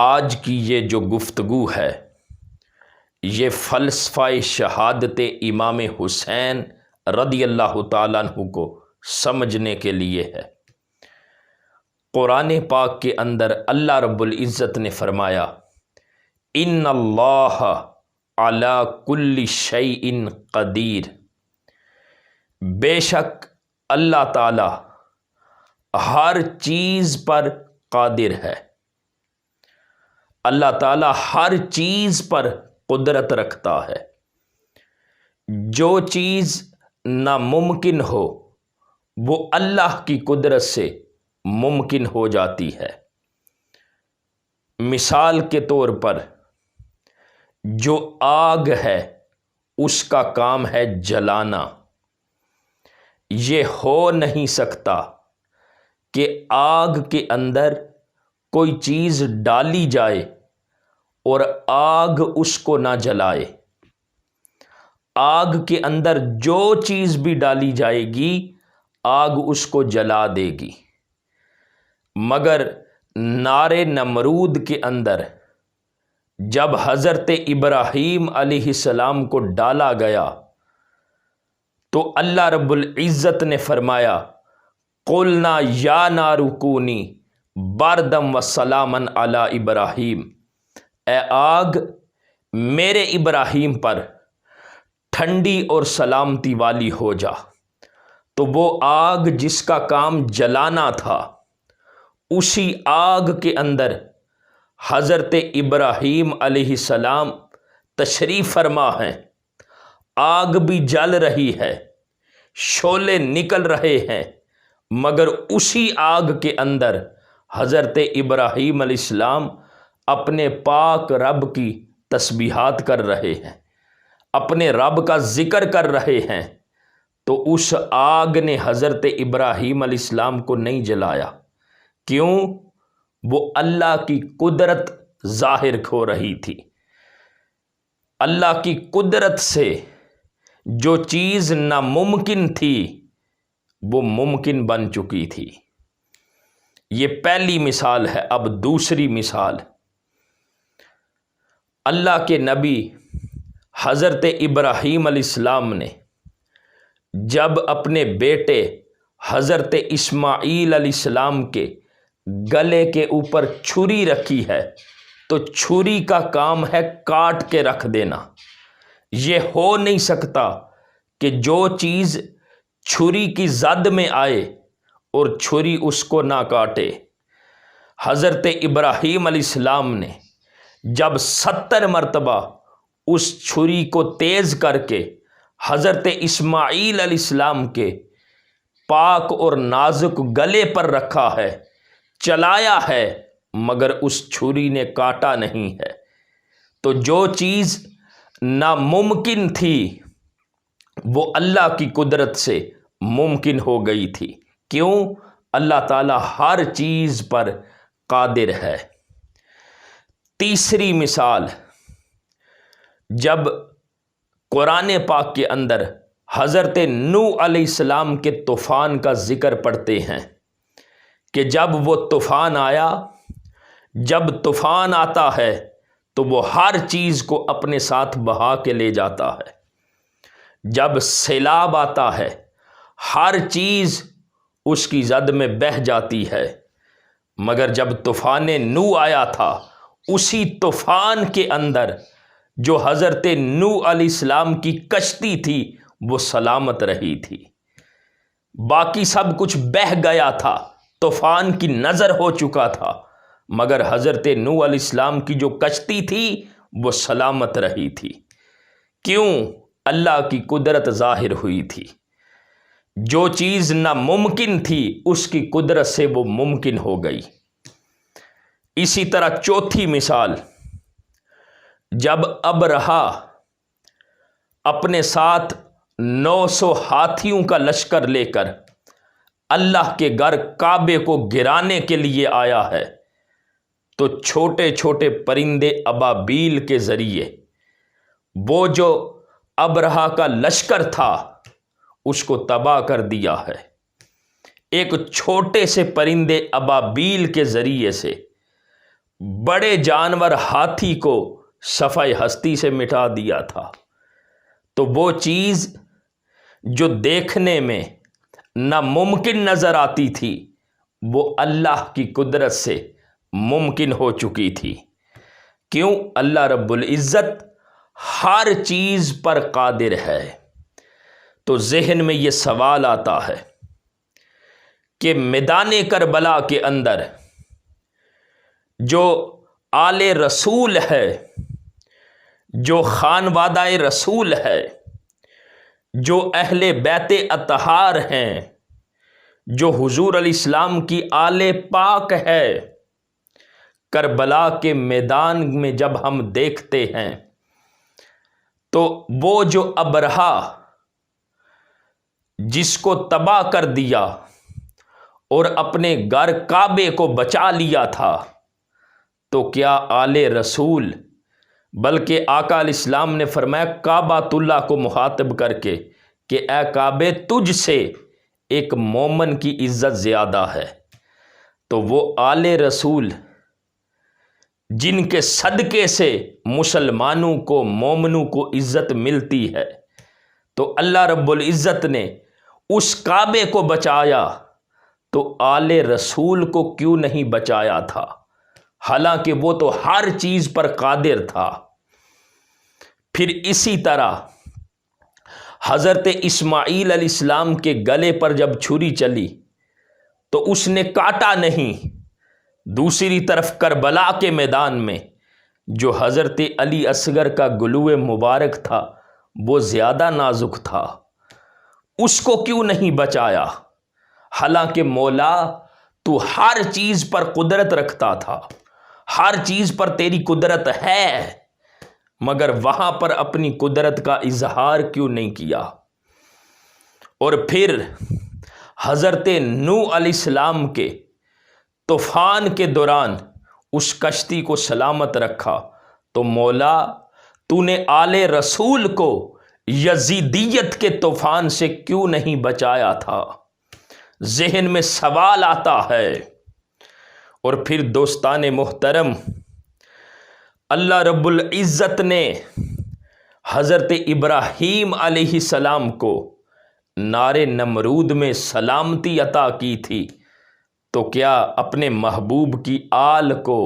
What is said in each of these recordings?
آج کی یہ جو گفتگو ہے یہ فلسفہ شہادت امام حسین رضی اللہ تعالیٰ عنہ کو سمجھنے کے لیے ہے۔ قرآن پاک کے اندر اللہ رب العزت نے فرمایا ان اللہ علی کل شیء قدیر، بے شک اللہ تعالی ہر چیز پر قادر ہے۔ اللہ تعالی ہر چیز پر قدرت رکھتا ہے۔ جو چیز ناممکن ہو وہ اللہ کی قدرت سے ممکن ہو جاتی ہے۔ مثال کے طور پر جو آگ ہے اس کا کام ہے جلانا۔ یہ ہو نہیں سکتا کہ آگ کے اندر کوئی چیز ڈالی جائے اور آگ اس کو نہ جلائے۔ آگ کے اندر جو چیز بھی ڈالی جائے گی آگ اس کو جلا دے گی، مگر نار نمرود کے اندر جب حضرت ابراہیم علیہ السلام کو ڈالا گیا تو اللہ رب العزت نے فرمایا قلنا یا نار کونی بردم و سلامن علی ابراہیم، اے آگ میرے ابراہیم پر ٹھنڈی اور سلامتی والی ہو جا۔ تو وہ آگ جس کا کام جلانا تھا اسی آگ کے اندر حضرت ابراہیم علیہ السلام تشریف فرما ہیں۔ آگ بھی جل رہی ہے، شعلے نکل رہے ہیں، مگر اسی آگ کے اندر حضرت ابراہیم علیہ السلام اپنے پاک رب کی تسبیحات کر رہے ہیں، اپنے رب کا ذکر کر رہے ہیں۔ تو اس آگ نے حضرت ابراہیم علیہ السلام کو نہیں جلایا۔ کیوں؟ وہ اللہ کی قدرت ظاہر ہو رہی تھی۔ اللہ کی قدرت سے جو چیز ناممکن تھی وہ ممکن بن چکی تھی۔ یہ پہلی مثال ہے۔ اب دوسری مثال، اللہ کے نبی حضرت ابراہیم علیہ السلام نے جب اپنے بیٹے حضرت اسماعیل علیہ السلام کے گلے کے اوپر چھری رکھی ہے تو چھری کا کام ہے کاٹ کے رکھ دینا۔ یہ ہو نہیں سکتا کہ جو چیز چھری کی زد میں آئے اور چھری اس کو نہ کاٹے۔ حضرت ابراہیم علیہ السلام نے جب 70 مرتبہ اس چھری کو تیز کر کے حضرت اسماعیل علیہ السلام کے پاک اور نازک گلے پر رکھا ہے، چلایا ہے، مگر اس چھری نے کاٹا نہیں ہے۔ تو جو چیز ناممکن تھی وہ اللہ کی قدرت سے ممکن ہو گئی تھی۔ کیوں؟ اللہ تعالیٰ ہر چیز پر قادر ہے۔ تیسری مثال، جب قرآن پاک کے اندر حضرت نوح علیہ السلام کے طوفان کا ذکر پڑھتے ہیں کہ جب وہ طوفان آیا، جب طوفان آتا ہے تو وہ ہر چیز کو اپنے ساتھ بہا کے لے جاتا ہے۔ جب سیلاب آتا ہے ہر چیز اس کی زد میں بہہ جاتی ہے، مگر جب طوفان نوح آیا تھا اسی طوفان کے اندر جو حضرت نوح علیہ السلام کی کشتی تھی وہ سلامت رہی تھی۔ باقی سب کچھ بہہ گیا تھا، طوفان کی نظر ہو چکا تھا، مگر حضرت نوح علیہ السلام کی جو کشتی تھی وہ سلامت رہی تھی۔ کیوں؟ اللہ کی قدرت ظاہر ہوئی تھی۔ جو چیز ناممکن تھی اس کی قدرت سے وہ ممکن ہو گئی۔ اسی طرح چوتھی مثال، جب ابرہہ اپنے ساتھ 900 ہاتھیوں کا لشکر لے کر اللہ کے گھر کعبے کو گرانے کے لیے آیا ہے تو چھوٹے چھوٹے پرندے ابابیل کے ذریعے وہ جو ابرہہ کا لشکر تھا اس کو تباہ کر دیا ہے۔ ایک چھوٹے سے پرندے ابابیل کے ذریعے سے بڑے جانور ہاتھی کو صفحہ ہستی سے مٹا دیا تھا، تو وہ چیز جو دیکھنے میں ناممکن نظر آتی تھی وہ اللہ کی قدرت سے ممکن ہو چکی تھی۔ کیوں؟ اللہ رب العزت ہر چیز پر قادر ہے۔ تو ذہن میں یہ سوال آتا ہے کہ میدان کربلا کے اندر جو آل رسول ہے، جو خانوادہ رسول ہے، جو اہل بیت اطہار ہیں، جو حضور علیہ السلام کی آل پاک ہے، کربلا کے میدان میں جب ہم دیکھتے ہیں تو وہ جو ابرہا جس کو تباہ کر دیا اور اپنے گھر کعبے کو بچا لیا تھا، تو کیا آل رسول، بلکہ آقا علیہ السلام نے فرمایا کعبۃ اللہ کو مخاطب کر کے کہ اے کعبے تجھ سے ایک مومن کی عزت زیادہ ہے۔ تو وہ آل رسول جن کے صدقے سے مسلمانوں کو، مومنوں کو عزت ملتی ہے، تو اللہ رب العزت نے اس کعبے کو بچایا، تو آل رسول کو کیوں نہیں بچایا تھا؟ حالانکہ وہ تو ہر چیز پر قادر تھا۔ پھر اسی طرح حضرت اسماعیل علیہ السلام کے گلے پر جب چھری چلی تو اس نے کاٹا نہیں۔ دوسری طرف کربلا کے میدان میں جو حضرت علی اصغر کا گلو مبارک تھا وہ زیادہ نازک تھا، اس کو کیوں نہیں بچایا؟ حالانکہ مولا تو ہر چیز پر قدرت رکھتا تھا، ہر چیز پر تیری قدرت ہے، مگر وہاں پر اپنی قدرت کا اظہار کیوں نہیں کیا؟ اور پھر حضرت نوح علیہ السلام کے طوفان کے دوران اس کشتی کو سلامت رکھا، تو مولا تو نے آل رسول کو یزیدیت کے طوفان سے کیوں نہیں بچایا تھا؟ ذہن میں سوال آتا ہے۔ اور پھر دوستان محترم، اللہ رب العزت نے حضرت ابراہیم علیہ السلام کو نار نمرود میں سلامتی عطا کی تھی، تو کیا اپنے محبوب کی آل کو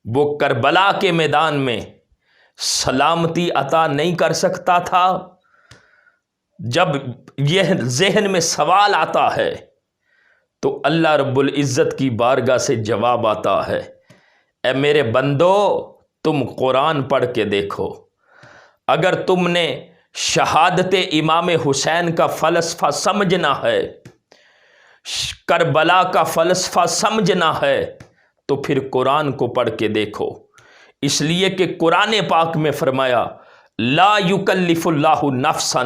وہ کربلا کے میدان میں سلامتی عطا نہیں کر سکتا تھا؟ جب یہ ذہن میں سوال آتا ہے تو اللہ رب العزت کی بارگاہ سے جواب آتا ہے، اے میرے بندو تم قرآن پڑھ کے دیکھو، اگر تم نے شہادت امام حسین کا فلسفہ سمجھنا ہے، کربلا کا فلسفہ سمجھنا ہے، تو پھر قرآن کو پڑھ کے دیکھو۔ اس لیے کہ قرآن پاک میں فرمایا لا یکلف اللہ نفسا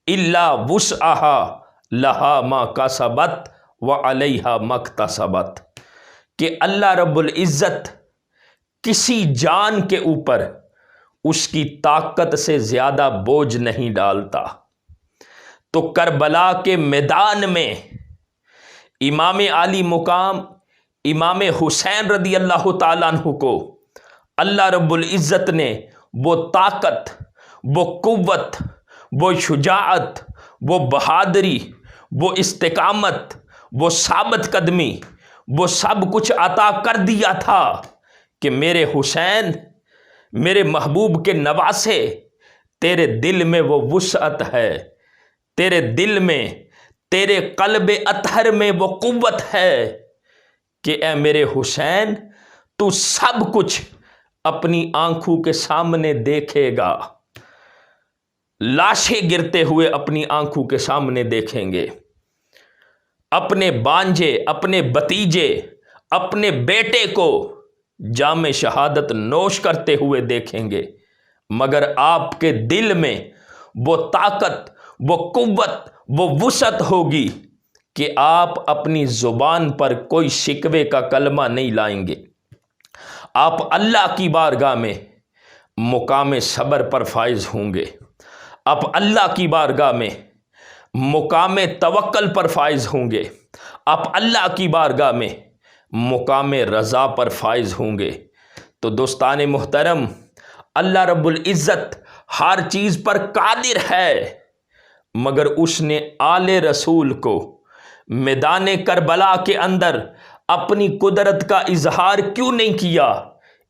الا وسعها لها ما کسبت وعلیہا ما اکتسبت، کہ اللہ رب العزت کسی جان کے اوپر اس کی طاقت سے زیادہ بوجھ نہیں ڈالتا۔ تو کربلا کے میدان میں امام عالی مقام امام حسین رضی اللہ تعالیٰ عنہ کو اللہ رب العزت نے وہ طاقت، وہ قوت، وہ شجاعت، وہ بہادری، وہ استقامت، وہ ثابت قدمی، وہ سب کچھ عطا کر دیا تھا کہ میرے حسین، میرے محبوب کے نواسے، تیرے دل میں وہ وسعت ہے، تیرے دل میں، تیرے قلب اطہر میں وہ قوت ہے کہ اے میرے حسین تو سب کچھ اپنی آنکھوں کے سامنے دیکھے گا، لاشیں گرتے ہوئے اپنی آنکھوں کے سامنے دیکھیں گے، اپنے بانجے، اپنے بتیجے، اپنے بیٹے کو جام شہادت نوش کرتے ہوئے دیکھیں گے، مگر آپ کے دل میں وہ طاقت، وہ قوت، وہ وسعت ہوگی کہ آپ اپنی زبان پر کوئی شکوے کا کلمہ نہیں لائیں گے۔ آپ اللہ کی بارگاہ میں مقام صبر پر فائز ہوں گے، آپ اللہ کی بارگاہ میں مقام توکل پر فائز ہوں گے، آپ اللہ کی بارگاہ میں مقام رضا پر فائز ہوں گے۔ تو دوستان محترم، اللہ رب العزت ہر چیز پر قادر ہے، مگر اس نے آل رسول کو میدان کربلا کے اندر اپنی قدرت کا اظہار کیوں نہیں کیا؟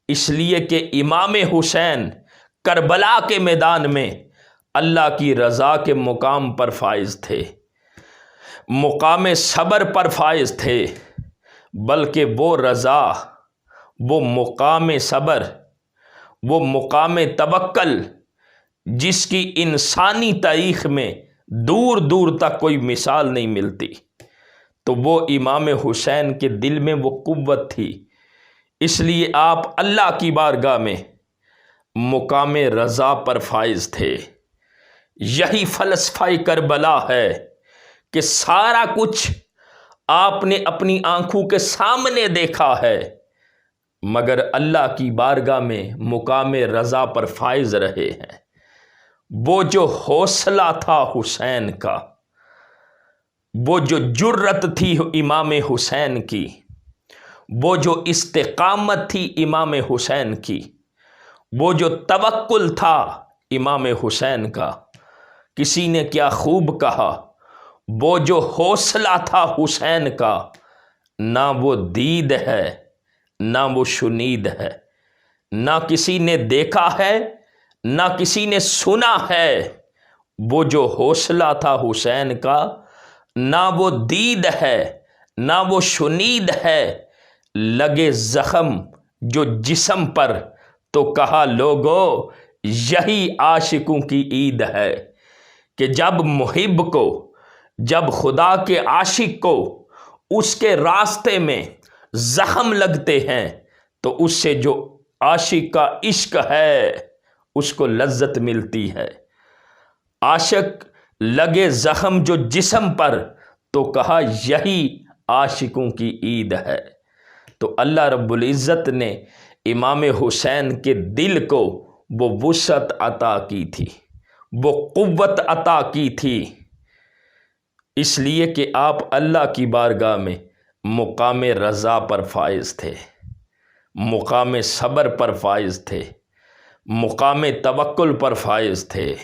اس لیے کہ امام حسین کربلا کے میدان میں اللہ کی رضا کے مقام پر فائز تھے، مقام صبر پر فائز تھے، بلکہ وہ رضا، وہ مقام صبر، وہ مقام توکل جس کی انسانی تاریخ میں دور دور تک کوئی مثال نہیں ملتی، تو وہ امام حسین کے دل میں وہ قوت تھی۔ اس لیے آپ اللہ کی بارگاہ میں مقام رضا پر فائز تھے۔ یہی فلسفہ کربلا ہے کہ سارا کچھ آپ نے اپنی آنکھوں کے سامنے دیکھا ہے، مگر اللہ کی بارگاہ میں مقام رضا پر فائز رہے ہیں۔ وہ جو حوصلہ تھا حسین کا، وہ جو جرت تھی امام حسین کی، وہ جو استقامت تھی امام حسین کی، وہ جو توکل تھا امام حسین کا، کسی نے کیا خوب کہا، وہ جو حوصلہ تھا حسین کا، نہ وہ دید ہے نہ وہ شنید ہے، نہ کسی نے دیکھا ہے نہ کسی نے سنا ہے۔ وہ جو حوصلہ تھا حسین کا، نہ وہ دید ہے نہ وہ شنید ہے۔ لگے زخم جو جسم پر تو کہا لوگو یہی عاشقوں کی عید ہے، کہ جب محب کو، جب خدا کے عاشق کو اس کے راستے میں زخم لگتے ہیں تو اس سے جو عاشق کا عشق ہے اس کو لذت ملتی ہے۔ عاشق لگے زخم جو جسم پر تو کہا یہی عاشقوں کی عید ہے۔ تو اللہ رب العزت نے امام حسین کے دل کو وہ وسعت عطا کی تھی، وہ قوت عطا کی تھی، اس لیے کہ آپ اللہ کی بارگاہ میں مقام رضا پر فائز تھے، مقام صبر پر فائز تھے، مقام توکل پر فائز تھے۔